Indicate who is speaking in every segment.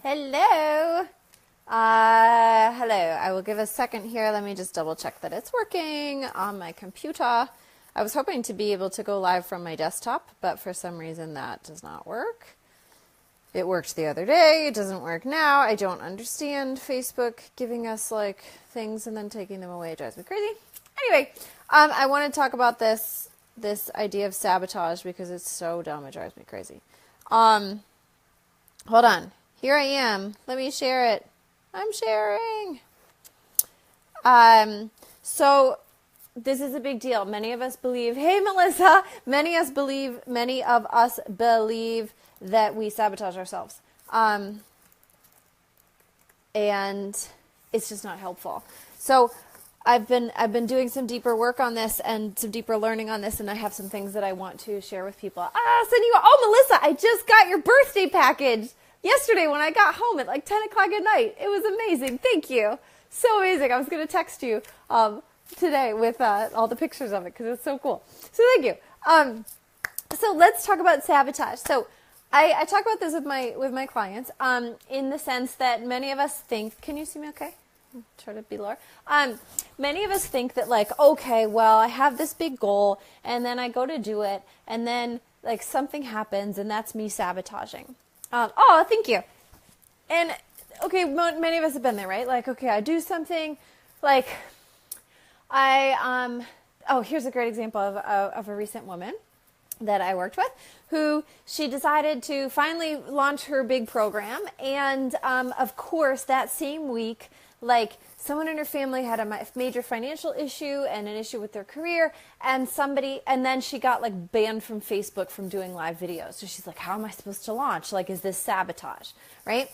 Speaker 1: Hello. Hello. I will give a second here. Let me just double check that it's working on my computer. I was hoping to be able to go live from my desktop, but for some reason that does not work. It worked the other day. It doesn't work now. I don't understand Facebook giving us like things and then taking them away. It drives me crazy. Anyway, I want to talk about this idea of sabotage because it's so dumb. It drives me crazy. Hold on. Here I am. Let me share it. I'm sharing. So this is a big deal. Many of us believe, hey Melissa, many of us believe that we sabotage ourselves. And it's just not helpful. So I've been doing some deeper work on this and some deeper learning on this, and I have some things that I want to share with people. Melissa, I just got your birthday package yesterday when I got home at like 10 o'clock at night. It was amazing. Thank you. So amazing. I was going to text you today with all the pictures of it because it's so cool. So thank you. So let's talk about sabotage. So I talk about this with my clients in the sense that many of us think, can you see me okay? Try to be lower. Many of us think that like, okay, well, I have this big goal and then I go to do it and then like something happens and that's me sabotaging. Thank you. And okay, many of us have been there, right? Like, okay, I do something like here's a great example of a recent woman that I worked with who she decided to finally launch her big program. And, of course, that same week, like someone in her family had a major financial issue and an issue with their career and then she got like banned from Facebook from doing live videos. So she's like, how am I supposed to launch? Like, is this sabotage? Right?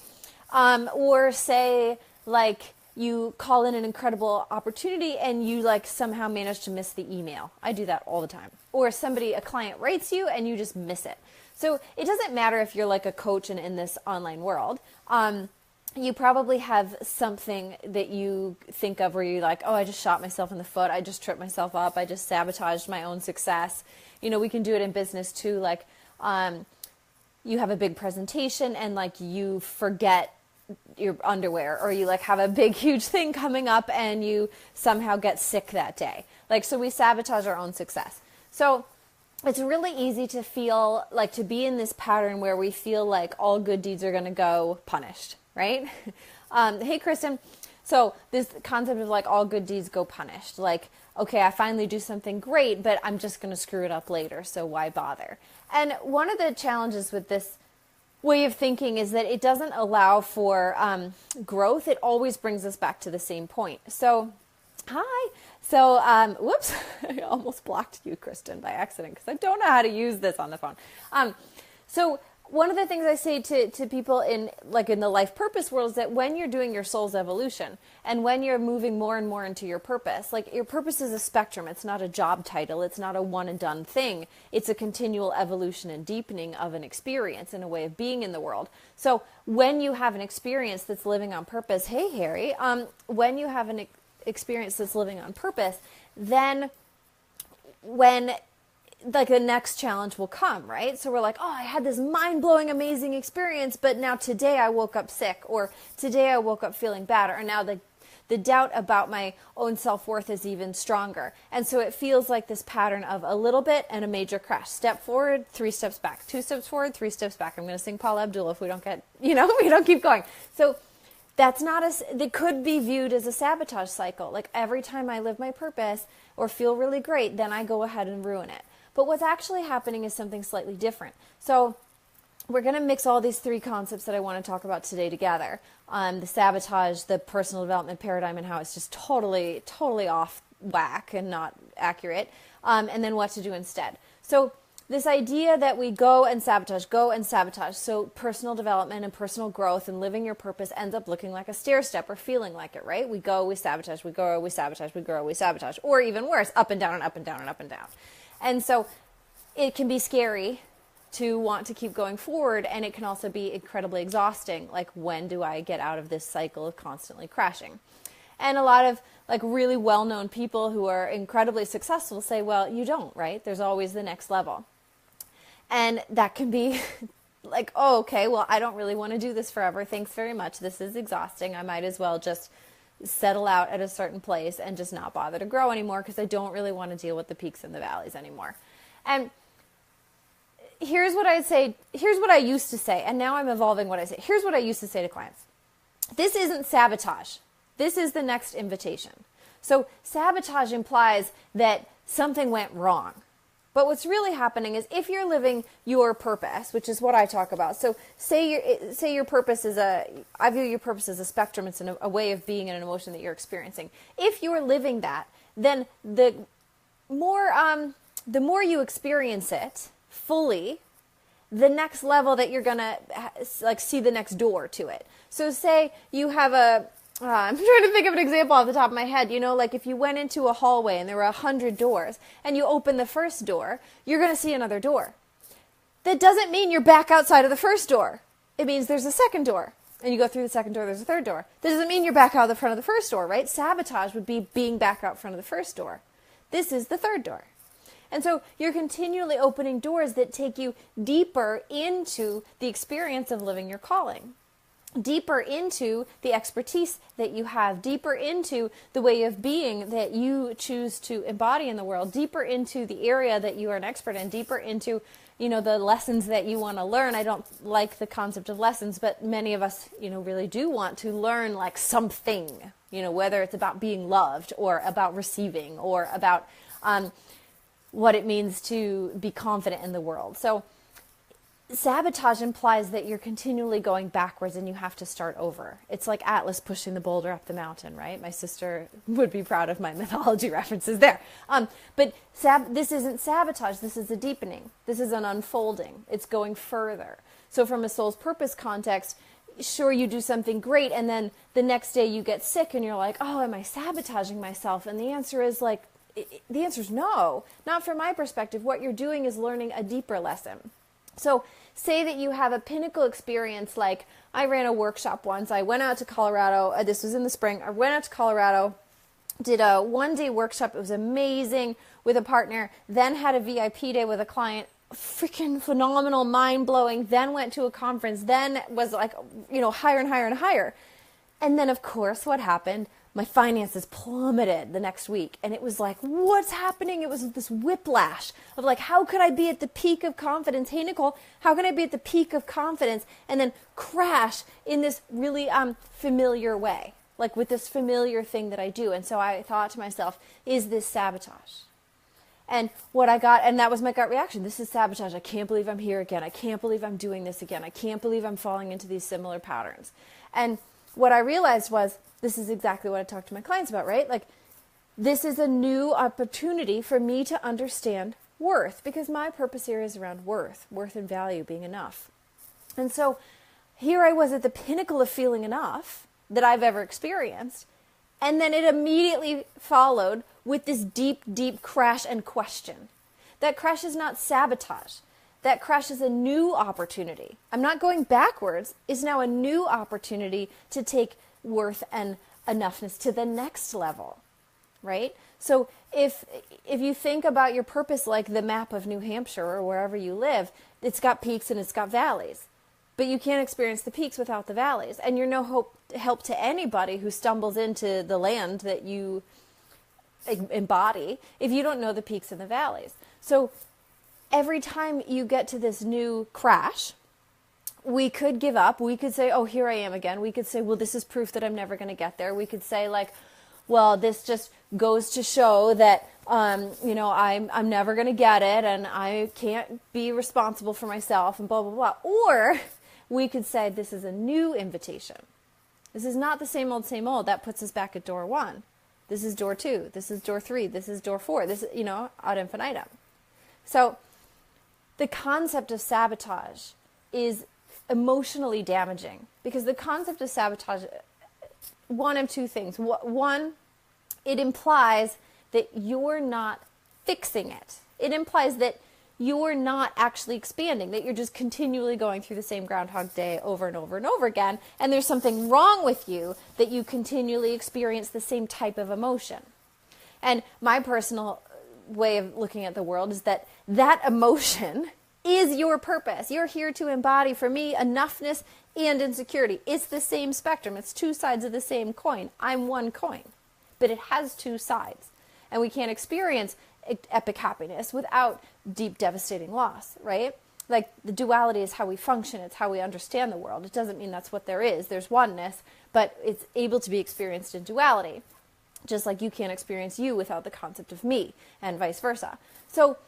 Speaker 1: Or say like you call in an incredible opportunity and you like somehow manage to miss the email. I do that all the time. Or a client writes you and you just miss it. So it doesn't matter if you're like a coach and in this online world. You probably have something that you think of where you're like, oh, I just shot myself in the foot. I just tripped myself up. I just sabotaged my own success. You know, we can do it in business too. Like, you have a big presentation and like you forget your underwear, or you like have a big, huge thing coming up and you somehow get sick that day. Like, so we sabotage our own success. So it's really easy to feel like to be in this pattern where we feel like all good deeds are going to go punished. Right? Hey, Kristen. So this concept of like all good deeds go punished. Like, okay, I finally do something great, but I'm just going to screw it up later. So why bother? And one of the challenges with this way of thinking is that it doesn't allow for growth. It always brings us back to the same point. So, hi. So, whoops, I almost blocked you, Kristen, by accident because I don't know how to use this on the phone. So one of the things I say to people in the life purpose world is that when you're doing your soul's evolution and when you're moving more and more into your purpose, like your purpose is a spectrum. It's not a job title. It's not a one and done thing. It's a continual evolution and deepening of an experience and a way of being in the world. So when you have an experience that's living on purpose, hey, Harry, when you have an experience that's living on purpose, then when like the next challenge will come, right? So we're like, oh, I had this mind-blowing, amazing experience, but now today I woke up sick, or today I woke up feeling bad, or now the doubt about my own self-worth is even stronger. And so it feels like this pattern of a little bit and a major crash. Step forward, 3 steps back. 2 steps forward, 3 steps back. I'm going to sing Paula Abdul if we don't get, we don't keep going. So that's it could be viewed as a sabotage cycle. Like every time I live my purpose or feel really great, then I go ahead and ruin it. But what's actually happening is something slightly different. So we're going to mix all these 3 concepts that I want to talk about today together. The sabotage, the personal development paradigm, and how it's just totally, totally off whack and not accurate. And then what to do instead. So this idea that we go and sabotage. So personal development and personal growth and living your purpose ends up looking like a stair step or feeling like it, right? We go, we sabotage, we grow, we sabotage, we grow, we sabotage. Or even worse, up and down and up and down and up and down. And so it can be scary to want to keep going forward, and it can also be incredibly exhausting. Like, when do I get out of this cycle of constantly crashing? And a lot of like really well-known people who are incredibly successful say, well, you don't, right? There's always the next level. And that can be like, oh, okay, well, I don't really want to do this forever. Thanks very much. This is exhausting. I might as well just settle out at a certain place and just not bother to grow anymore because I don't really want to deal with the peaks and the valleys anymore. And here's what I say. Here's what I used to say. And now I'm evolving what I say. Here's what I used to say to clients. This isn't sabotage. This is the next invitation. So sabotage implies that something went wrong. But what's really happening is if you're living your purpose, which is what I talk about. So say your purpose is I view your purpose as a spectrum. It's a way of being and an emotion that you're experiencing. If you're living that, then the more you experience it fully, the next level that you're going to like see the next door to it. So say you have I'm trying to think of an example off the top of my head. You know, like if you went into a hallway and there were 100 doors and you open the first door, you're going to see another door. That doesn't mean you're back outside of the first door. It means there's a second door. And you go through the second door, there's a third door. That doesn't mean you're back out the front of the first door, right? Sabotage would be being back out front of the first door. This is the third door. And so you're continually opening doors that take you deeper into the experience of living your calling. Deeper into the expertise that you have, deeper into the way of being that you choose to embody in the world, deeper into the area that you are an expert in, deeper into, you know, the lessons that you want to learn. I don't like the concept of lessons, but many of us, you know, really do want to learn like something, you know, whether it's about being loved or about receiving or about what it means to be confident in the world. So sabotage implies that you're continually going backwards and you have to start over. It's like Atlas pushing the boulder up the mountain, right? My sister would be proud of my mythology references there. But this isn't sabotage. This is a deepening. This is an unfolding. It's going further. So from a soul's purpose context, sure, you do something great and then the next day you get sick and you're like, oh, am I sabotaging myself? And the answer is no. Not from my perspective. What you're doing is learning a deeper lesson. So say that you have a pinnacle experience, like I ran a workshop once. I went out to Colorado. This was in the spring. I went out to Colorado, did a one-day workshop. It was amazing with a partner, then had a VIP day with a client. Freaking phenomenal, mind-blowing. Then went to a conference. Then was like, you know, higher and higher and higher. And then, of course, what happened? My finances plummeted the next week. And it was like, what's happening? It was this whiplash of like, how could I be at the peak of confidence? Hey, Nicole, how can I be at the peak of confidence and then crash in this really familiar way? Like with this familiar thing that I do. And so I thought to myself, is this sabotage? And what I got, and that was my gut reaction. This is sabotage. I can't believe I'm here again. I can't believe I'm doing this again. I can't believe I'm falling into these similar patterns. And what I realized was, this is exactly what I talk to my clients about, right? Like, this is a new opportunity for me to understand worth, because my purpose here is around worth and value, being enough. And so here I was at the pinnacle of feeling enough that I've ever experienced. And then it immediately followed with this deep, deep crash and question. That crash is not sabotage. That crash is a new opportunity. I'm not going backwards. It's now a new opportunity to take worth and enoughness to the next level, right? So if you think about your purpose like the map of New Hampshire or wherever you live, it's got peaks and it's got valleys. But you can't experience the peaks without the valleys. And you're no help to anybody who stumbles into the land that you embody if you don't know the peaks and the valleys. So every time you get to this new crash, we could give up. We could say, oh, here I am again. We could say, well, this is proof that I'm never going to get there. We could say like, well, this just goes to show that, you know, I'm never going to get it and I can't be responsible for myself and blah, blah, blah. Or we could say this is a new invitation. This is not the same old, same old. That puts us back at door 1. This is door 2. This is door 3. This is door 4. This is, you know, ad infinitum. So the concept of sabotage is emotionally damaging, because the concept of sabotage, one of two things. One, it implies that you're not fixing it. It implies that you're not actually expanding, that you're just continually going through the same Groundhog Day over and over and over again, and there's something wrong with you that you continually experience the same type of emotion. And my personal way of looking at the world is that emotion is your purpose. You're here to embody, for me, enoughness and insecurity. It's the same spectrum. It's two sides of the same coin. I'm one coin, but it has two sides. And we can't experience epic happiness without deep, devastating loss, right? Like, the duality is how we function. It's how we understand the world. It doesn't mean that's what there is. There's oneness, but it's able to be experienced in duality. Just like you can't experience you without the concept of me, and vice versa. So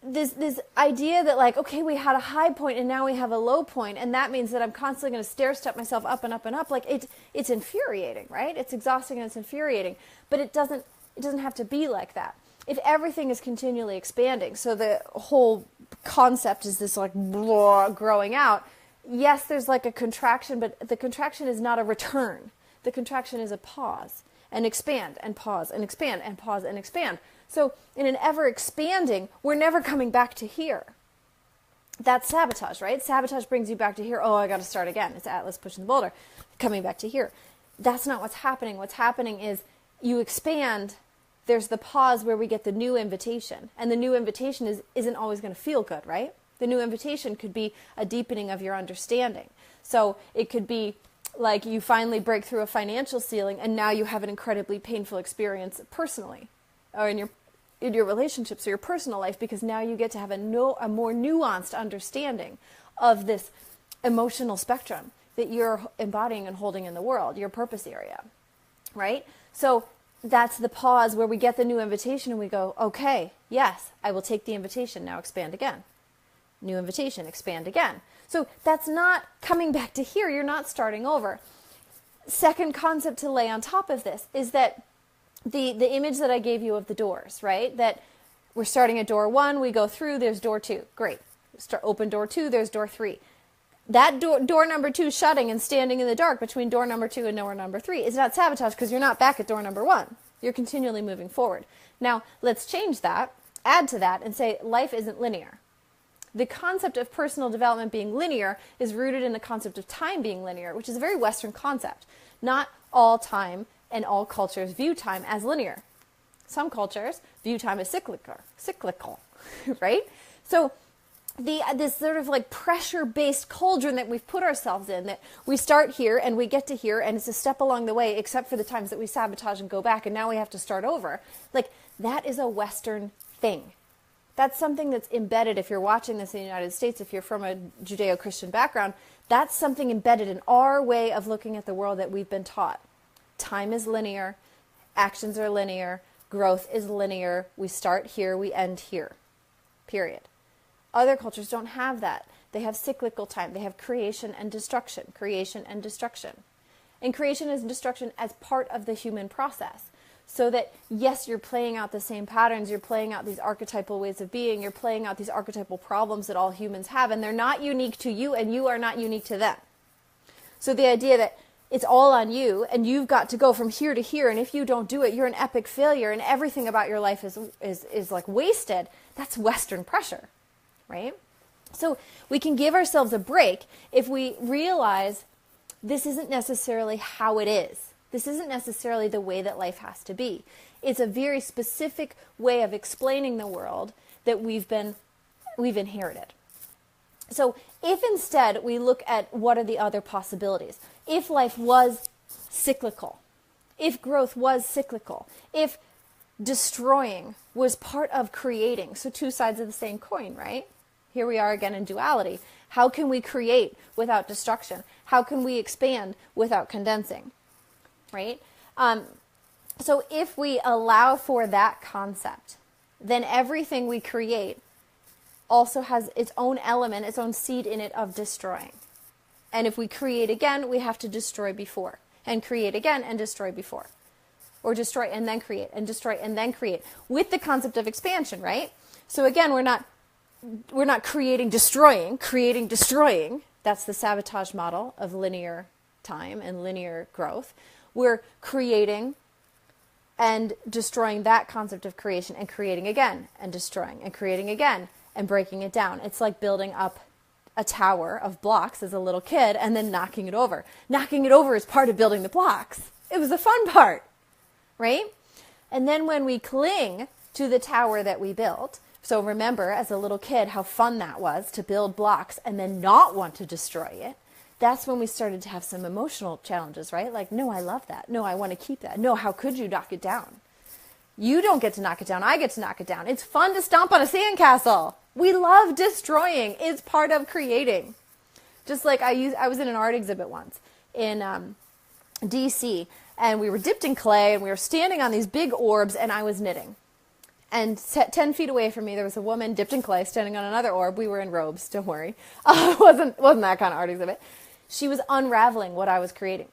Speaker 1: this idea that, like, okay, we had a high point and now we have a low point, and that means that I'm constantly going to stair-step myself up and up and up, like, it's infuriating, right? It's exhausting and it's infuriating, but it doesn't have to be like that. If everything is continually expanding, so the whole concept is this, like, blah, growing out, yes, there's like a contraction, but the contraction is not a return. The contraction is a pause and expand and pause and expand and pause and expand. So in an ever expanding, we're never coming back to here. That's sabotage, right? Sabotage brings you back to here. Oh, I got to start again. It's Atlas pushing the boulder, coming back to here. That's not what's happening. What's happening is you expand. There's the pause where we get the new invitation. And the new invitation isn't always going to feel good, right? The new invitation could be a deepening of your understanding. So it could be like you finally break through a financial ceiling and now you have an incredibly painful experience personally or in your relationships or your personal life, because now you get to have a more nuanced understanding of this emotional spectrum that you're embodying and holding in the world, your purpose area, right? So that's the pause where we get the new invitation and we go, okay, yes, I will take the invitation, now expand again. New invitation, expand again. So that's not coming back to here. You're not starting over. Second concept to lay on top of this is that the image that I gave you of the doors, right? That we're starting at door 1, we go through, there's door 2. Great. Open door 2, there's door 3. That door number 2 shutting and standing in the dark between door number 2 and door number 3 is not sabotage, because you're not back at door number 1. You're continually moving forward. Now, let's change that, add to that, and say life isn't linear. The concept of personal development being linear is rooted in the concept of time being linear, which is a very Western concept. Not all time and all cultures view time as linear. Some cultures view time as cyclical, right? So this sort of like pressure-based cauldron that we've put ourselves in, that we start here and we get to here and it's a step along the way, except for the times that we sabotage and go back and now we have to start over. Like, that is a Western thing. That's something that's embedded. If you're watching this in the United States, if you're from a Judeo-Christian background, that's something embedded in our way of looking at the world that we've been taught. Time is linear, actions are linear, growth is linear, we start here, we end here, period. Other cultures don't have that. They have cyclical time. They have creation and destruction, creation and destruction. And creation and destruction as part of the human process. So that, yes, you're playing out the same patterns, you're playing out these archetypal ways of being, you're playing out these archetypal problems that all humans have, and they're not unique to you, and you are not unique to them. So the idea that it's all on you, and you've got to go from here to here, and if you don't do it, you're an epic failure, and everything about your life is like wasted, that's Western pressure, right? So we can give ourselves a break if we realize this isn't necessarily how it is. This isn't necessarily the way that life has to be. It's a very specific way of explaining the world that we've inherited. So if instead we look at what are the other possibilities, if life was cyclical, if growth was cyclical, if destroying was part of creating, so two sides of the same coin, right? Here we are again in duality. How can we create without destruction? How can we expand without condensing? Right? So if we allow for that concept, then everything we create also has its own element, its own seed in it of destroying. And if we create again, we have to destroy before, and create again and destroy before. Or destroy and then create, and destroy and then create, with the concept of expansion, right? So again, we're not creating, destroying, creating, destroying. That's the sabotage model of linear time and linear growth. We're creating and destroying that concept of creation, and creating again and destroying and creating again and breaking it down. It's like building up a tower of blocks as a little kid and then knocking it over. Knocking it over is part of building the blocks. It was the fun part, right? And then when we cling to the tower that we built, So remember, as a little kid, how fun that was to build blocks and then not want to destroy it. That's when we started to have some emotional challenges, right? Like, no, I love that. No, I want to keep that. No, how could you knock it down? You don't get to knock it down. I get to knock it down. It's fun to stomp on a sandcastle. We love destroying. It's part of creating. Just like I was in an art exhibit once in DC, and we were dipped in clay, and we were standing on these big orbs, and I was knitting. And 10 feet away from me, there was a woman dipped in clay standing on another orb. We were in robes, don't worry. It wasn't that kind of art exhibit. She was unraveling what I was creating.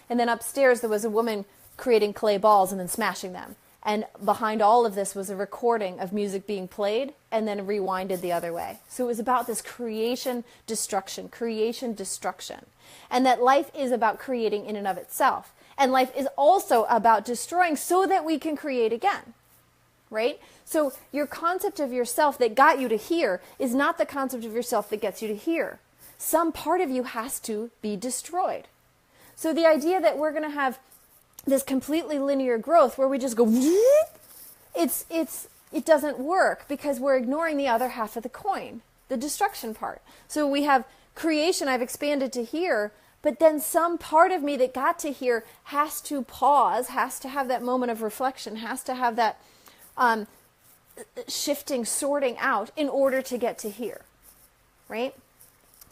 Speaker 1: And then upstairs, there was a woman creating clay balls and then smashing them. And behind all of this was a recording of music being played and then rewinded the other way. So it was about this creation, destruction. And that life is about creating in and of itself. And life is also about destroying so that we can create again. Right? So your concept of yourself that got you to here is not the concept of yourself that gets you to here. Some part of you has to be destroyed. So the idea that we're going to have this completely linear growth where we just go, it doesn't work because we're ignoring the other half of the coin, the destruction part. So we have creation, I've expanded to here, but then some part of me that got to here has to pause, has to have that moment of reflection, has to have that shifting, sorting out in order to get to here, right?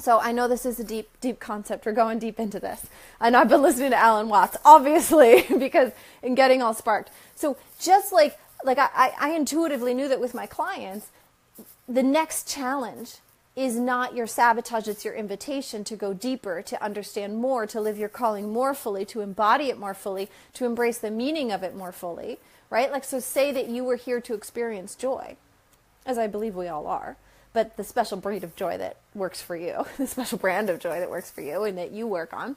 Speaker 1: So I know this is a deep, deep concept. We're going deep into this. And I've been listening to Alan Watts, obviously, because in getting all sparked. So just like I intuitively knew that with my clients, the next challenge is not your sabotage, it's your invitation to go deeper, to understand more, to live your calling more fully, to embody it more fully, to embrace the meaning of it more fully. Right? Like, so say that you were here to experience joy, as I believe we all are, but the special breed of joy that works for you, the special brand of joy that works for you and that you work on,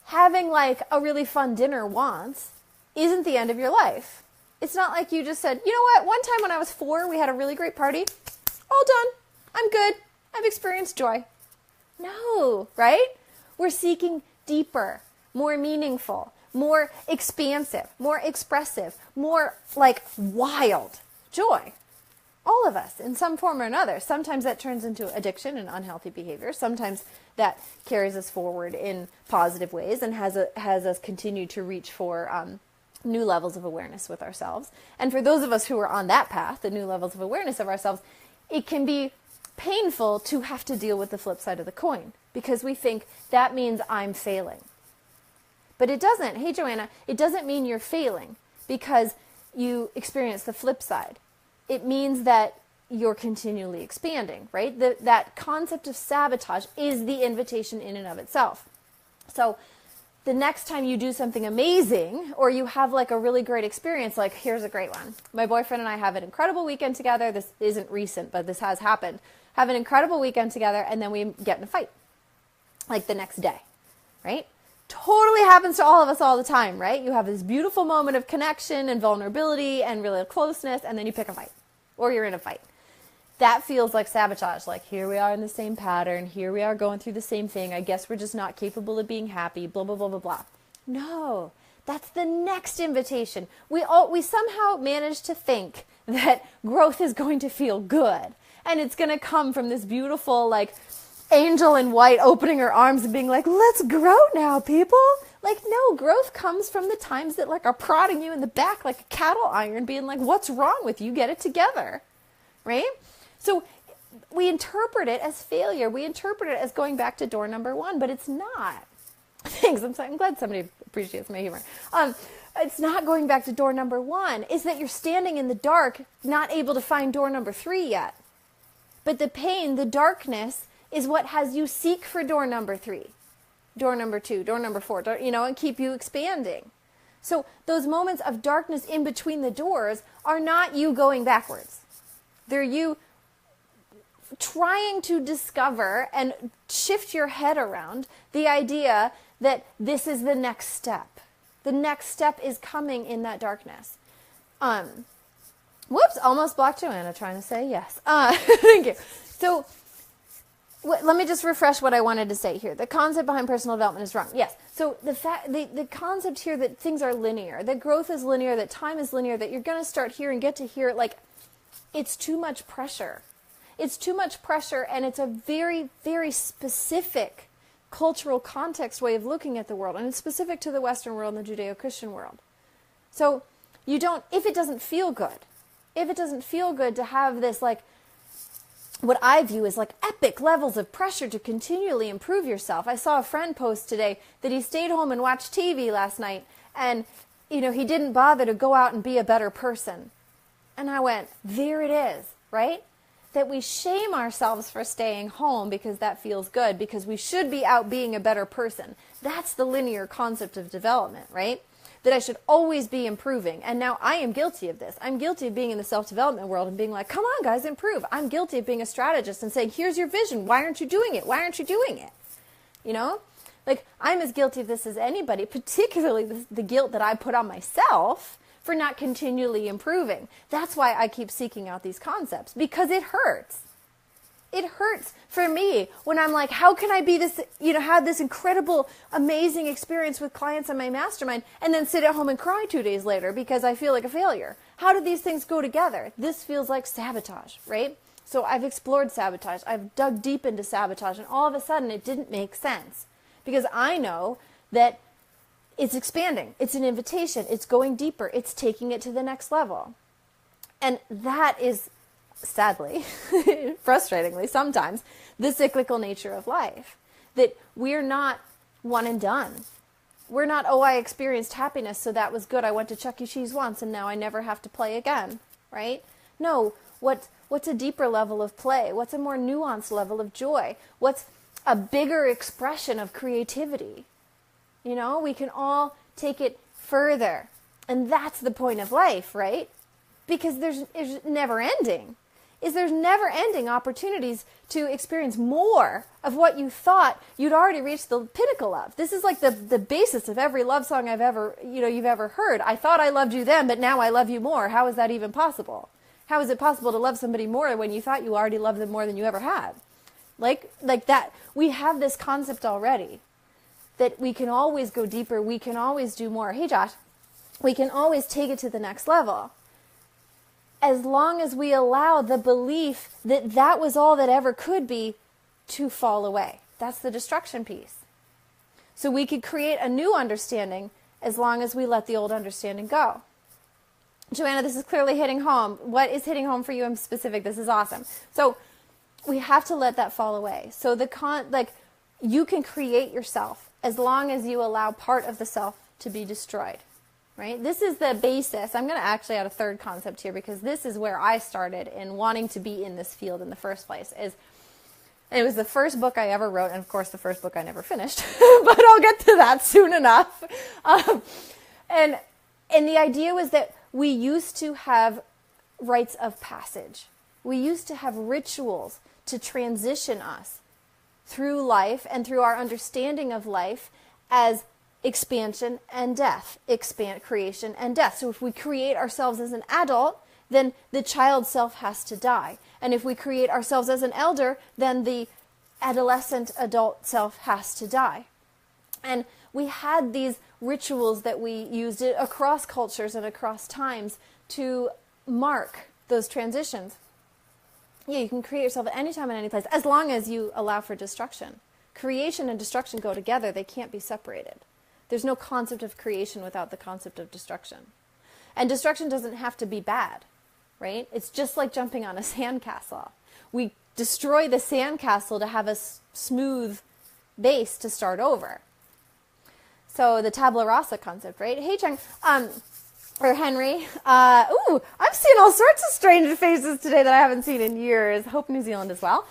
Speaker 1: having like a really fun dinner once isn't the end of your life. It's not like you just said, you know what, one time when I was 4, we had a really great party. All done. I'm good. I've experienced joy. No, right? We're seeking deeper, more meaningful, more expansive, more expressive, more like wild joy. All of us in some form or another. Sometimes that turns into addiction and unhealthy behavior. Sometimes that carries us forward in positive ways and has us continue to reach for new levels of awareness with ourselves. And for those of us who are on that path, the new levels of awareness of ourselves, it can be painful to have to deal with the flip side of the coin because we think that means I'm failing. But it doesn't. Hey, Joanna, it doesn't mean you're failing because you experience the flip side. It means that you're continually expanding, right? That concept of sabotage is the invitation in and of itself. So the next time you do something amazing or you have like a really great experience, like here's a great one. My boyfriend and I have an incredible weekend together. This isn't recent, but this has happened. Have an incredible weekend together and then we get in a fight like the next day, right? Totally happens to all of us all the time, right? You have this beautiful moment of connection and vulnerability and really closeness, and then you pick a fight, or you're in a fight. That feels like sabotage, like here we are in the same pattern, here we are going through the same thing, I guess we're just not capable of being happy, blah, blah, blah, blah, blah. No, that's the next invitation. We somehow manage to think that growth is going to feel good, and it's going to come from this beautiful, like, angel in white opening her arms and being like, let's grow now, people. Like, no, growth comes from the times that like are prodding you in the back like a cattle iron, being like, what's wrong with you? Get it together, right? So we interpret it as failure. We interpret it as going back to door number 1, but it's not. Thanks. I'm glad somebody appreciates my humor. It's not going back to door number 1. It's that you're standing in the dark, not able to find door number 3 yet. But the pain, the darkness, is what has you seek for door number 3, door number 2, door number 4, and keep you expanding. So those moments of darkness in between the doors are not you going backwards. They're you trying to discover and shift your head around the idea that this is the next step. The next step is coming in that darkness. Whoops, almost blocked Joanna trying to say yes. Thank you. So let me just refresh what I wanted to say here. The concept behind personal development is wrong. Yes. So the concept here that things are linear, that growth is linear, that time is linear, that you're going to start here and get to here like it's too much pressure. It's too much pressure, and it's a very, very specific cultural context way of looking at the world, and it's specific to the Western world and the Judeo-Christian world. So if it doesn't feel good to have this, like, what I view as like epic levels of pressure to continually improve yourself. I saw a friend post today that he stayed home and watched TV last night, and he didn't bother to go out and be a better person. And I went, there it is, right? That we shame ourselves for staying home because that feels good, because we should be out being a better person. That's the linear concept of development, right? That I should always be improving. And now I am guilty of this. I'm guilty of being in the self-development world and being like, come on guys, improve. I'm guilty of being a strategist and saying, here's your vision. Why aren't you doing it? Why aren't you doing it? Like, I'm as guilty of this as anybody, particularly the guilt that I put on myself for not continually improving. That's why I keep seeking out these concepts, because it hurts. It hurts for me when I'm like, how can I be this, have this incredible, amazing experience with clients in my mastermind and then sit at home and cry 2 days later because I feel like a failure? How do these things go together? This feels like sabotage, right? So I've explored sabotage. I've dug deep into sabotage, and all of a sudden it didn't make sense, because I know that it's expanding. It's an invitation. It's going deeper. It's taking it to the next level. And that is, sadly, frustratingly sometimes, the cyclical nature of life. That we're not one and done. We're not, I experienced happiness, so that was good. I went to Chuck E. Cheese once, and now I never have to play again, right? No, what's a deeper level of play? What's a more nuanced level of joy? What's a bigger expression of creativity? We can all take it further. And that's the point of life, right? Because it's never ending. There's never ending opportunities to experience more of what you thought you'd already reached the pinnacle of. This is like the basis of every love song you've ever heard. I thought I loved you then, but now I love you more. How is that even possible? How is it possible to love somebody more when you thought you already loved them more than you ever had? Like that. We have this concept already, that we can always go deeper, we can always do more. Hey Josh, we can always take it to the next level, as long as we allow the belief that that was all that ever could be to fall away. That's the destruction piece. So we could create a new understanding as long as we let the old understanding go. Joanna, this is clearly hitting home. What is hitting home for you in specific? This is awesome. So we have to let that fall away. So you can create yourself as long as you allow part of the self to be destroyed, right? This is the basis. I'm going to actually add a third concept here, because this is where I started in wanting to be in this field in the first place. It was the first book I ever wrote, and of course the first book I never finished, but I'll get to that soon enough. And the idea was that we used to have rites of passage. We used to have rituals to transition us through life and through our understanding of life as expansion and death, creation and death. So if we create ourselves as an adult, then the child self has to die. And if we create ourselves as an elder, then the adolescent adult self has to die. And we had these rituals that we used across cultures and across times to mark those transitions. Yeah, you can create yourself at any time and any place, as long as you allow for destruction. Creation and destruction go together. They can't be separated. There's no concept of creation without the concept of destruction. And destruction doesn't have to be bad, right? It's just like jumping on a sandcastle. We destroy the sandcastle to have a smooth base to start over. So the tabula rasa concept, right? Hey, Chang, or Henry. I'm seeing all sorts of strange faces today that I haven't seen in years. Hope New Zealand as well.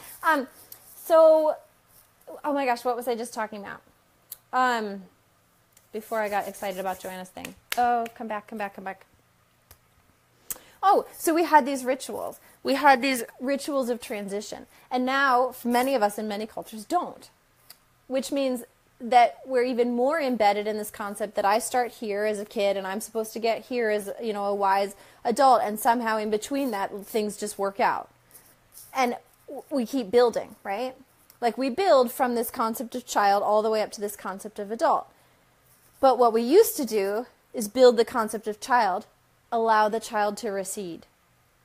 Speaker 1: Oh my gosh, what was I just talking about? Before I got excited about Joanna's thing. Oh, come back. Oh, so we had these rituals. We had these rituals of transition. And now, many of us in many cultures don't. Which means that we're even more embedded in this concept that I start here as a kid and I'm supposed to get here as, a wise adult, and somehow in between that things just work out. And we keep building, right? Like we build from this concept of child all the way up to this concept of adult. But what we used to do is build the concept of child, allow the child to recede.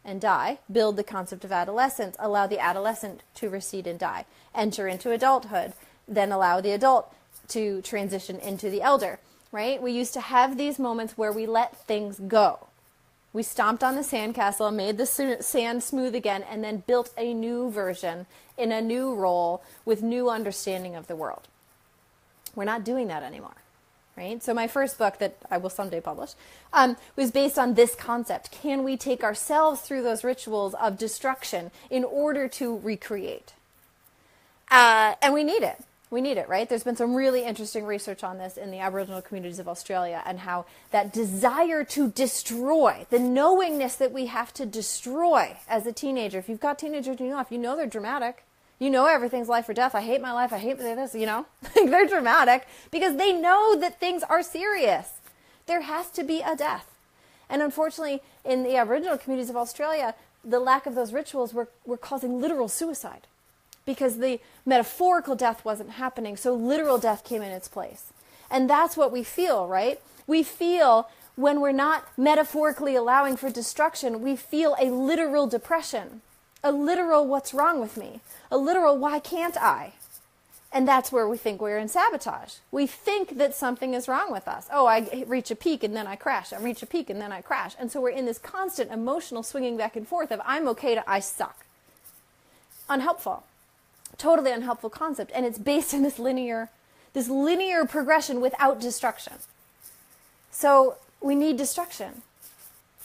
Speaker 1: and die, build the concept of adolescence, allow the adolescent to recede and die, enter into adulthood, then allow the adult to transition into the elder, right? We used to have these moments where we let things go. We stomped on the sandcastle, made the sand smooth again, and then built a new version in a new role with new understanding of the world. We're not doing that anymore. Right? So my first book that I will someday publish was based on this concept. Can we take ourselves through those rituals of destruction in order to recreate? And we need it. We need it, right? There's been some really interesting research on this in the Aboriginal communities of Australia and how that desire to destroy, the knowingness that we have to destroy as a teenager. If you've got teenagers in your life, you know they're dramatic. You know everything's life or death. I hate my life. I hate this, you know. They're dramatic because they know that things are serious. There has to be a death. And unfortunately, in the Aboriginal communities of Australia, the lack of those rituals were causing literal suicide because the metaphorical death wasn't happening, so literal death came in its place. And that's what we feel, right? We feel when we're not metaphorically allowing for destruction, we feel a literal depression. A literal, what's wrong with me? A literal, why can't I? And that's where we think we're in sabotage. We think that something is wrong with us. Oh, I reach a peak and then I crash. I reach a peak and then I crash. And so we're in this constant emotional swinging back and forth of I'm okay to I suck. Unhelpful. Totally unhelpful concept. And it's based in this linear progression without destruction. So we need destruction.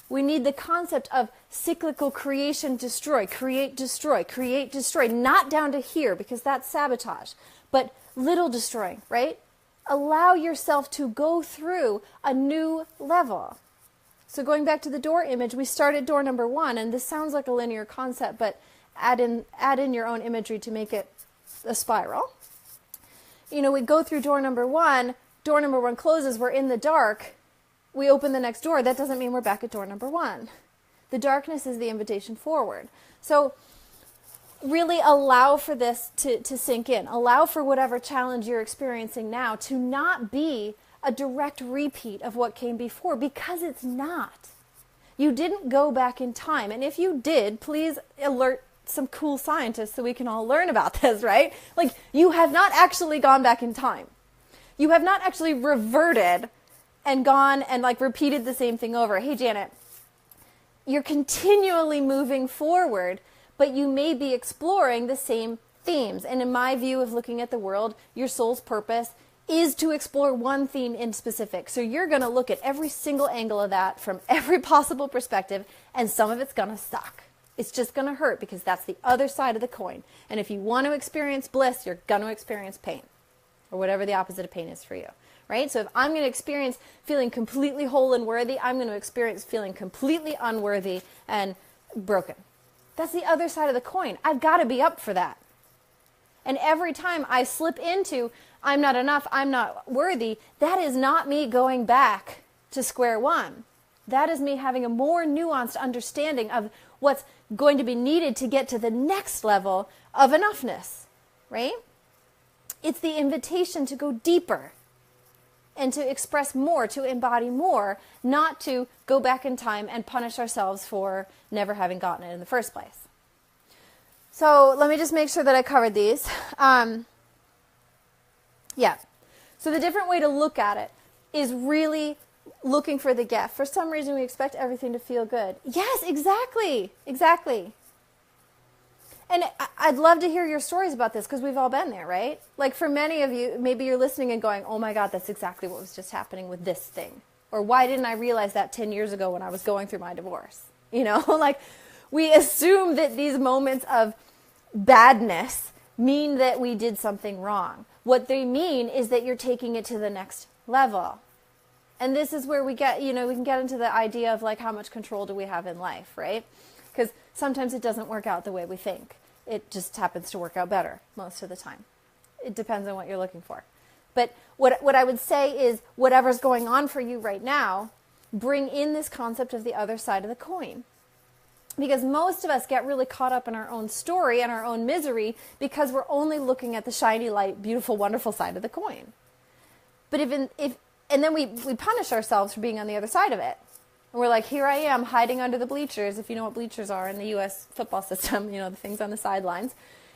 Speaker 1: We need the concept of cyclical creation, destroy, create, destroy, not down to here because that's sabotage, but little destroying, right? Allow yourself to go through a new level. So going back to the door image, we start at door number 1, and this sounds like a linear concept, but add in your own imagery to make it a spiral. You know, we go through door number 1 closes, we're in the dark, we open the next door, that doesn't mean we're back at door number 1. The darkness is the invitation forward. So really allow for this to sink in. Allow for whatever challenge you're experiencing now to not be a direct repeat of what came before, because it's not. You didn't go back in time. And if you did, please alert some cool scientists so we can all learn about this, right? Like, you have not actually gone back in time. You have not actually reverted and gone and like repeated the same thing over. Hey, Janet, you're continually moving forward, but you may be exploring the same themes. And in my view of looking at the world, your soul's purpose is to explore one theme in specific. So you're going to look at every single angle of that from every possible perspective, and some of it's going to suck. It's just going to hurt because that's the other side of the coin. And if you want to experience bliss, you're going to experience pain, or whatever the opposite of pain is for you. Right? So if I'm going to experience feeling completely whole and worthy, I'm going to experience feeling completely unworthy and broken. That's the other side of the coin. I've got to be up for that. And every time I slip into, I'm not enough, I'm not worthy, that is not me going back to square one. That is me having a more nuanced understanding of what's going to be needed to get to the next level of enoughness. Right? It's the invitation to go deeper and to express more, to embody more, not to go back in time and punish ourselves for never having gotten it in the first place. So let me just make sure that I covered these. Yeah. So the different way to look at it is really looking for the gift. For some reason, we expect everything to feel good. Yes, exactly. Exactly. And I'd love to hear your stories about this because we've all been there, right? Like for many of you, maybe you're listening and going, oh my God, that's exactly what was just happening with this thing. Or why didn't I realize that 10 years ago when I was going through my divorce? You know, like we assume that these moments of badness mean that we did something wrong. What they mean is that you're taking it to the next level. And this is where we get, you know, we can get into the idea of like how much control do we have in life, right? Because sometimes it doesn't work out the way we think. It just happens to work out better most of the time. It depends on what you're looking for. But what I would say is whatever's going on for you right now, bring in this concept of the other side of the coin. Because most of us get really caught up in our own story and our own misery because we're only looking at the shiny, light, beautiful, wonderful side of the coin. But and then we punish ourselves for being on the other side of it. And we're like, here I am hiding under the bleachers. If you know what bleachers are in the U.S. football system, the things on the sidelines.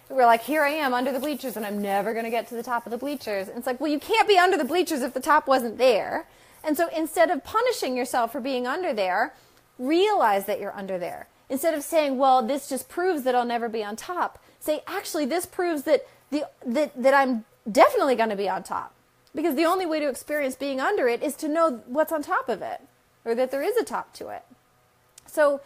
Speaker 1: We're like, here I am under the bleachers and I'm never going to get to the top of the bleachers. And it's like, well, you can't be under the bleachers if the top wasn't there. And so instead of punishing yourself for being under there, realize that you're under there. Instead of saying, well, this just proves that I'll never be on top, say, actually, this proves that that I'm definitely going to be on top. Because the only way to experience being under it is to know what's on top of it, or that there is a top to it. So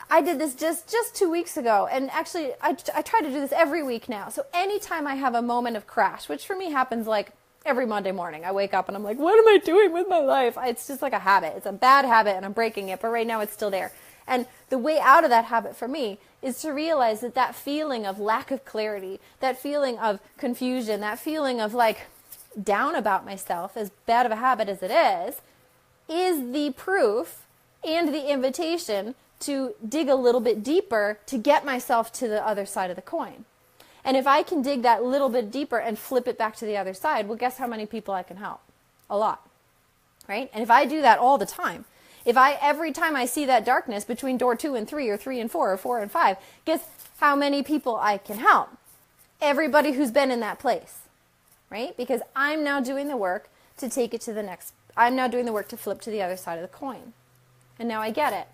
Speaker 1: I did this just 2 weeks ago, and actually I try to do this every week now. So anytime I have a moment of crash, which for me happens like every Monday morning, I wake up and I'm like, what am I doing with my life? It's just like a habit. It's a bad habit and I'm breaking it, but right now it's still there. And the way out of that habit for me is to realize that feeling of lack of clarity, that feeling of confusion, that feeling of like down about myself, as bad of a habit as it is the proof and the invitation to dig a little bit deeper to get myself to the other side of the coin. And if I can dig that little bit deeper and flip it back to the other side, well, guess how many people I can help? A lot, right? And if I do that all the time, every time I see that darkness between door 2 and 3 or 3 and 4 or 4 and 5, guess how many people I can help? Everybody who's been in that place, right? Because I'm now doing the work to take it to the next, I'm now doing the work to flip to the other side of the coin. And now I get it.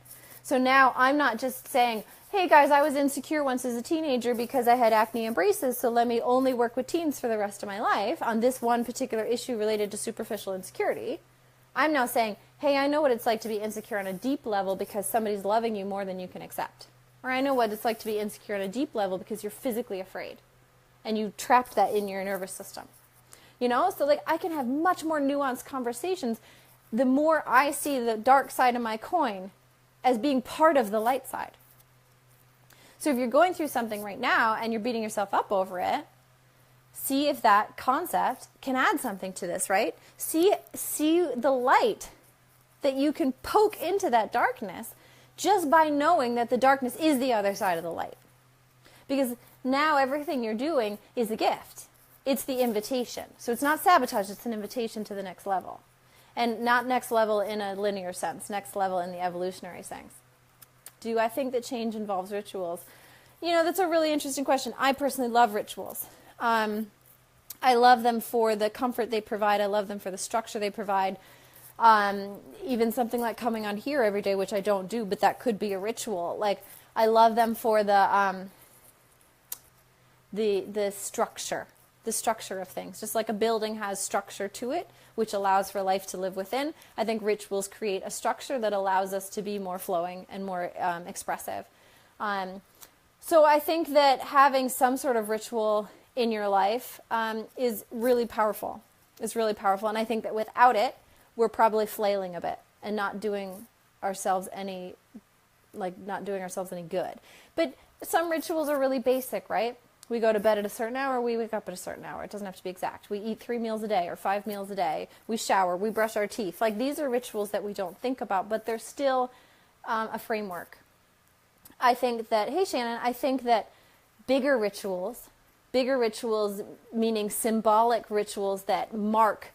Speaker 1: So now I'm not just saying, hey guys, I was insecure once as a teenager because I had acne and braces, so let me only work with teens for the rest of my life on this one particular issue related to superficial insecurity. I'm now saying, hey, I know what it's like to be insecure on a deep level because somebody's loving you more than you can accept. Or I know what it's like to be insecure on a deep level because you're physically afraid and you trapped that in your nervous system. So like I can have much more nuanced conversations the more I see the dark side of my coin as being part of the light side. So if you're going through something right now and you're beating yourself up over it, see if that concept can add something to this, right? See the light that you can poke into that darkness just by knowing that the darkness is the other side of the light. Because now everything you're doing is a gift. It's the invitation. So it's not sabotage, it's an invitation to the next level. And not next level in a linear sense, next level in the evolutionary sense. Do I think that change involves rituals? That's a really interesting question. I personally love rituals. I love them for the comfort they provide. I love them for the structure they provide. Even something like coming on here every day, which I don't do, but that could be a ritual. Like, I love them for the structure of things. Just like a building has structure to it, which allows for life to live within, I think rituals create a structure that allows us to be more flowing and more expressive. So I think that having some sort of ritual in your life is really powerful. It's really powerful. And I think that without it, we're probably flailing a bit and not doing ourselves any good. But some rituals are really basic, right? We go to bed at a certain hour, we wake up at a certain hour. It doesn't have to be exact. We eat 3 meals a day or 5 meals a day. We shower, we brush our teeth. Like, these are rituals that we don't think about, but they're still a framework. I think that, hey Shannon, I think that bigger rituals meaning symbolic rituals that mark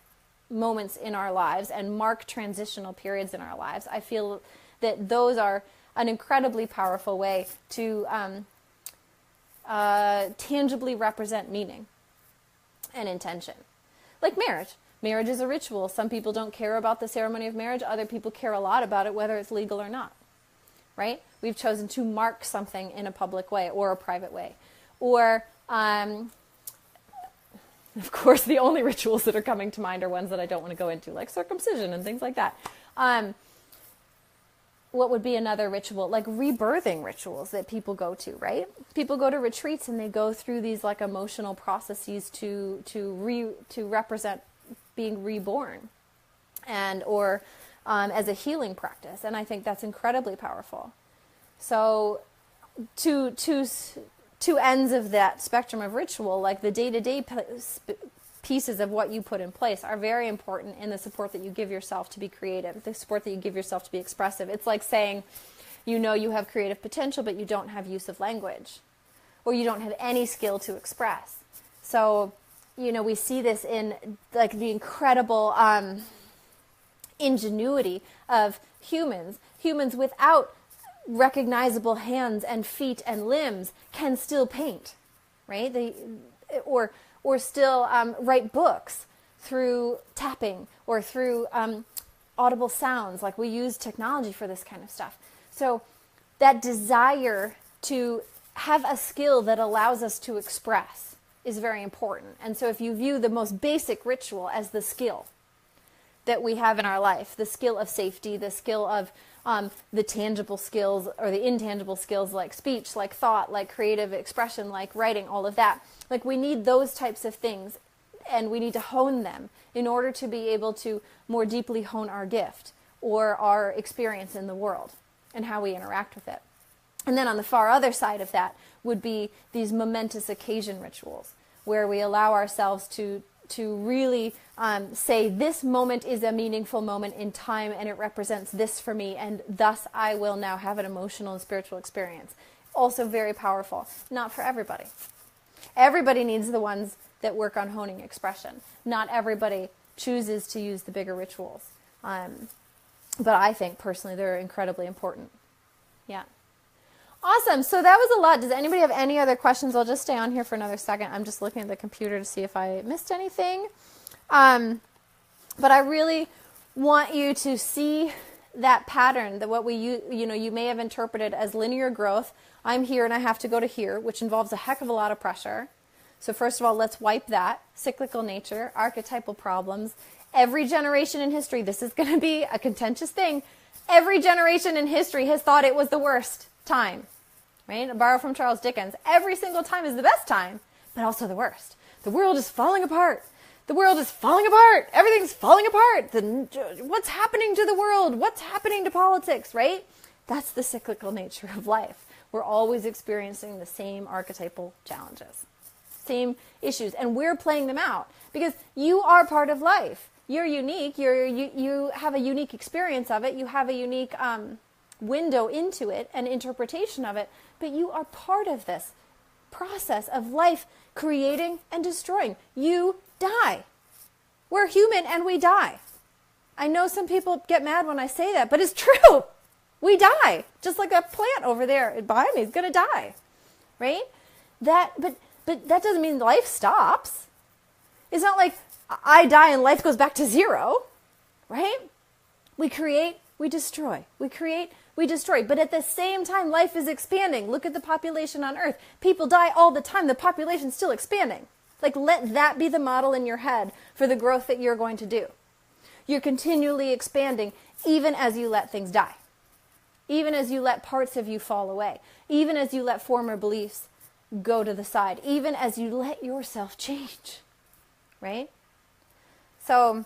Speaker 1: moments in our lives and mark transitional periods in our lives, I feel that those are an incredibly powerful way to tangibly represent meaning and intention. Like marriage. Marriage is a ritual. Some people don't care about the ceremony of marriage. Other people care a lot about it, whether it's legal or not. Right? We've chosen to mark something in a public way or a private way. Or, of course, the only rituals that are coming to mind are ones that I don't want to go into, like circumcision and things like that. What would be another ritual? Like rebirthing rituals that people go to, right? People go to retreats and they go through these like emotional processes to represent being reborn or as a healing practice. And I think that's incredibly powerful. So two ends of that spectrum of ritual, like the day-to-day pieces of what you put in place are very important in the support that you give yourself to be creative, the support that you give yourself to be expressive. It's like saying, you have creative potential, but you don't have use of language, or you don't have any skill to express. So, we see this in like the incredible ingenuity of humans. Humans without recognizable hands and feet and limbs can still paint, right? Or still write books through tapping or through audible sounds. Like, we use technology for this kind of stuff. So that desire to have a skill that allows us to express is very important. And so if you view the most basic ritual as the skill that we have in our life, the skill of safety, the skill of the tangible skills or the intangible skills like speech, like thought, like creative expression, like writing, all of that. Like, we need those types of things, and we need to hone them in order to be able to more deeply hone our gift or our experience in the world and how we interact with it. And then on the far other side of that would be these momentous occasion rituals, where we allow ourselves to really say, this moment is a meaningful moment in time, and it represents this for me, and thus I will now have an emotional and spiritual experience. Also very powerful. Not for everybody. Everybody needs the ones that work on honing expression. Not everybody chooses to use the bigger rituals. But I think personally they're incredibly important. Yeah. Awesome. So that was a lot. Does anybody have any other questions? I'll just stay on here for another second. I'm just looking at the computer to see if I missed anything. But I really want you to see that pattern, that what you may have interpreted as linear growth. I'm here and I have to go to here, which involves a heck of a lot of pressure. So first of all, let's wipe that. Cyclical nature, archetypal problems. Every generation in history, this is going to be a contentious thing. Every generation in history has thought it was the worst time, right? I borrow from Charles Dickens. Every single time is the best time, but also the worst. The world is falling apart. The world is falling apart. Everything's falling apart. What's happening to the world? What's happening to politics, right? That's the cyclical nature of life. We're always experiencing the same archetypal challenges, same issues, and we're playing them out because you are part of life. You're unique. You have a unique experience of it. You have a unique window into it, an interpretation of it, but you are part of this process of life creating and destroying. You die. We're human and we die. I know some people get mad when I say that, but it's true. We die. Just like that plant over there behind me is going to die, right? But that doesn't mean life stops. It's not like I die and life goes back to zero, right? We create, we destroy. We create, we destroy. But at the same time, life is expanding. Look at the population on Earth. People die all the time. The population's still expanding. Like, let that be the model in your head for the growth that you're going to do. You're continually expanding even as you let things die. Even as you let parts of you fall away. Even as you let former beliefs go to the side. Even as you let yourself change. Right? So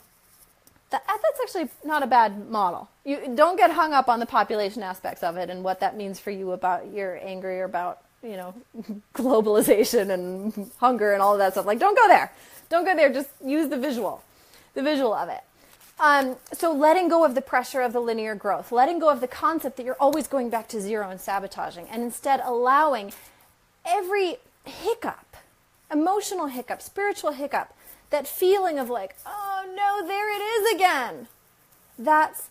Speaker 1: that's actually not a bad model. You don't get hung up on the population aspects of it and what that means for you about you're angry or about, globalization and hunger and all of that stuff. Like, don't go there. Don't go there. Just use the visual of it. So letting go of the pressure of the linear growth, letting go of the concept that you're always going back to zero and sabotaging, and instead allowing every hiccup, emotional hiccup, spiritual hiccup, that feeling of like, oh no, there it is again. That's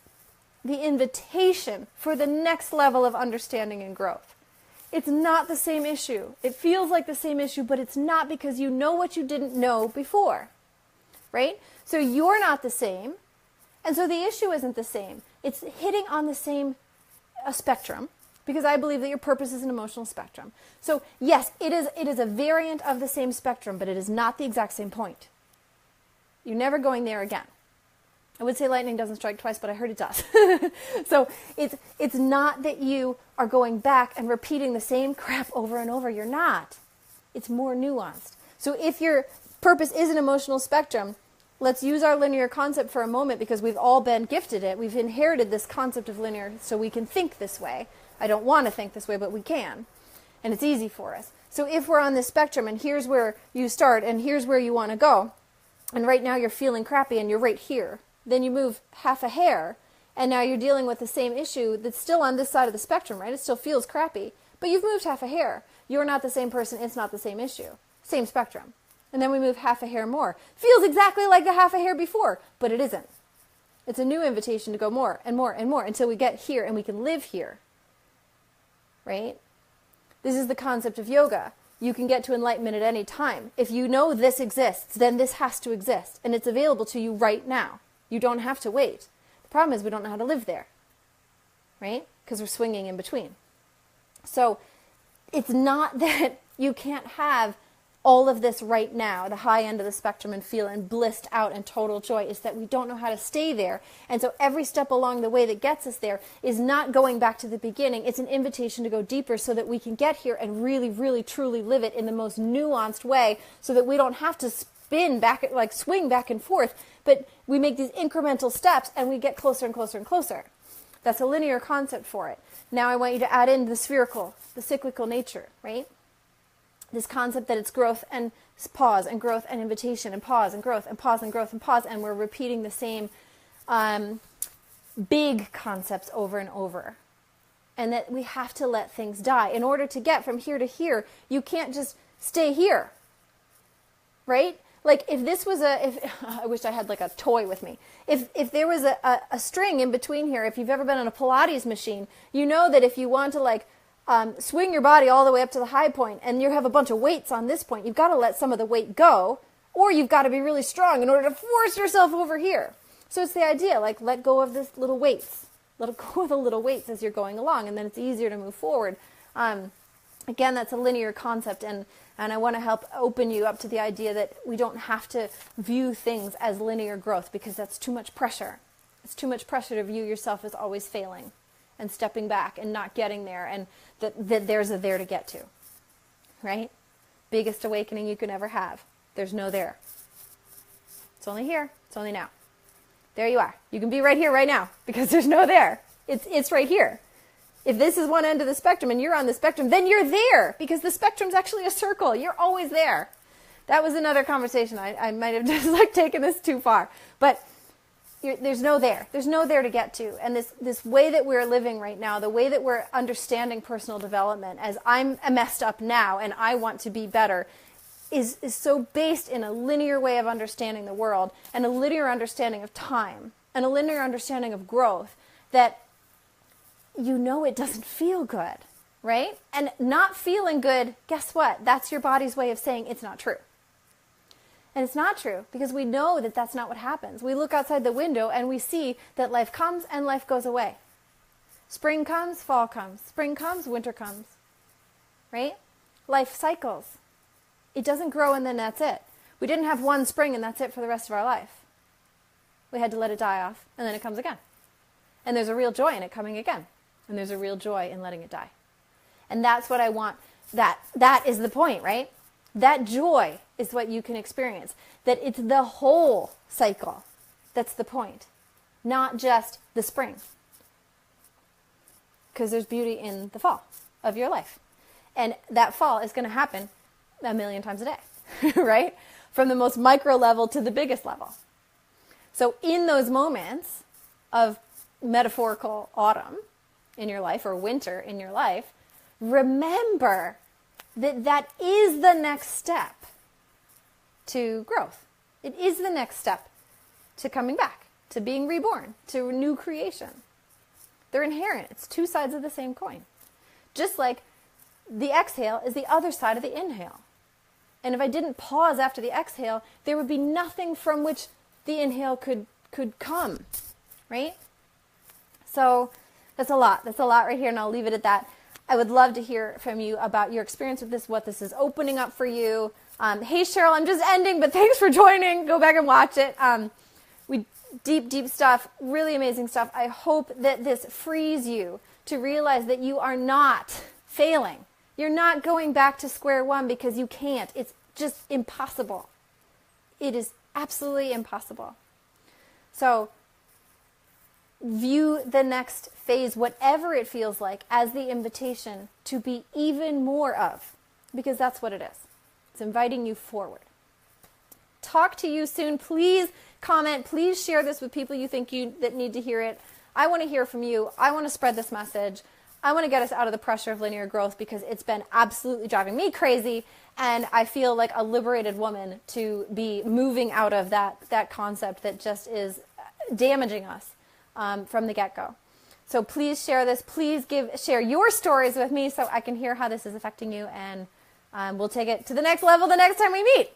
Speaker 1: the invitation for the next level of understanding and growth. It's not the same issue. It feels like the same issue, but it's not, because you know what you didn't know before, right? So you're not the same, and so the issue isn't the same. It's hitting on the same spectrum, because I believe that your purpose is an emotional spectrum. So yes, it is a variant of the same spectrum, but it is not the exact same point. You're never going there again. I would say lightning doesn't strike twice, but I heard it does. So it's not that you are going back and repeating the same crap over and over. You're not. It's more nuanced. So if your purpose is an emotional spectrum, let's use our linear concept for a moment, because we've all been gifted it. We've inherited this concept of linear so we can think this way. I don't want to think this way, but we can. And it's easy for us. So if we're on this spectrum, and here's where you start, and here's where you want to go, and right now you're feeling crappy and you're right here, then you move half a hair, and now you're dealing with the same issue that's still on this side of the spectrum, right? It still feels crappy, but you've moved half a hair. You're not the same person. It's not the same issue. Same spectrum. And then we move half a hair more. Feels exactly like the half a hair before, but it isn't. It's a new invitation to go more and more and more until we get here and we can live here, right? This is the concept of yoga. You can get to enlightenment at any time. If you know this exists, then this has to exist, and it's available to you right now. You don't have to wait. The problem is we don't know how to live there, right? Because we're swinging in between. So it's not that you can't have all of this right now, the high end of the spectrum, and feel and blissed out and total joy. It's that we don't know how to stay there. And so every step along the way that gets us there is not going back to the beginning. It's an invitation to go deeper so that we can get here and really, really, truly live it in the most nuanced way, so that we don't have to spin back, like swing back and forth, but we make these incremental steps and we get closer and closer and closer. That's a linear concept for it. Now I want you to add in the spherical, the cyclical nature, right? This concept that it's growth and pause and growth and invitation and pause and growth and pause and growth and pause, and we're repeating the same big concepts over and over. And that we have to let things die. In order to get from here to here, you can't just stay here, right? Like if this was I wish I had like a toy with me. If there was a string in between here, if you've ever been on a Pilates machine, you know that if you want to like swing your body all the way up to the high point and you have a bunch of weights on this point, you've got to let some of the weight go, or you've got to be really strong in order to force yourself over here. So it's the idea, like let go of this little weights. Let go of the little weights as you're going along, and then it's easier to move forward. Again, that's a linear concept, and I want to help open you up to the idea that we don't have to view things as linear growth, because that's too much pressure. It's too much pressure to view yourself as always failing and stepping back and not getting there, and that there's a there to get to, right? Biggest awakening you can ever have. There's no there. It's only here. It's only now. There you are. You can be right here right now because there's no there. It's right here. If this is one end of the spectrum and you're on the spectrum, then you're there, because the spectrum's actually a circle. You're always there. That was another conversation. I might have just like taken this too far, but there's no there. There's no there to get to. And this way that we're living right now, the way that we're understanding personal development, as I'm messed up now and I want to be better, is so based in a linear way of understanding the world, and a linear understanding of time, and a linear understanding of growth, that you know it doesn't feel good, right? And not feeling good, guess what? That's your body's way of saying it's not true. And it's not true, because we know that that's not what happens. We look outside the window and we see that life comes and life goes away. Spring comes, fall comes. Spring comes, winter comes, right? Life cycles. It doesn't grow and then that's it. We didn't have one spring and that's it for the rest of our life. We had to let it die off, and then it comes again. And there's a real joy in it coming again. And there's a real joy in letting it die. And that's what I want. That is the point, right? That joy is what you can experience. That it's the whole cycle. That's the point. Not just the spring. Because there's beauty in the fall of your life. And that fall is going to happen 1,000,000 times a day, right? From the most micro level to the biggest level. So in those moments of metaphorical autumn in your life, or winter in your life, remember that is the next step to growth. It is the next step to coming back, to being reborn, to a new creation. They're inherent. It's two sides of the same coin. Just like the exhale is the other side of the inhale. And if I didn't pause after the exhale, there would be nothing from which the inhale could come, right? So that's a lot. That's a lot right here, and I'll leave it at that. I would love to hear from you about your experience with this, what this is opening up for you. Hey, Cheryl, I'm just ending, but thanks for joining. Go back and watch it. Deep stuff, really amazing stuff. I hope that this frees you to realize that you are not failing. You're not going back to square one, because you can't. It's just impossible. It is absolutely impossible. So view the next phase, whatever it feels like, as the invitation to be even more of, because that's what it is. It's inviting you forward. Talk to you soon. Please comment. Please share this with people you think that need to hear it. I want to hear from you. I want to spread this message. I want to get us out of the pressure of linear growth, because it's been absolutely driving me crazy, and I feel like a liberated woman to be moving out of that concept that just is damaging us from the get-go. So please share this. Please share your stories with me so I can hear how this is affecting you, and we'll take it to the next level the next time we meet.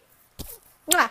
Speaker 1: Mwah!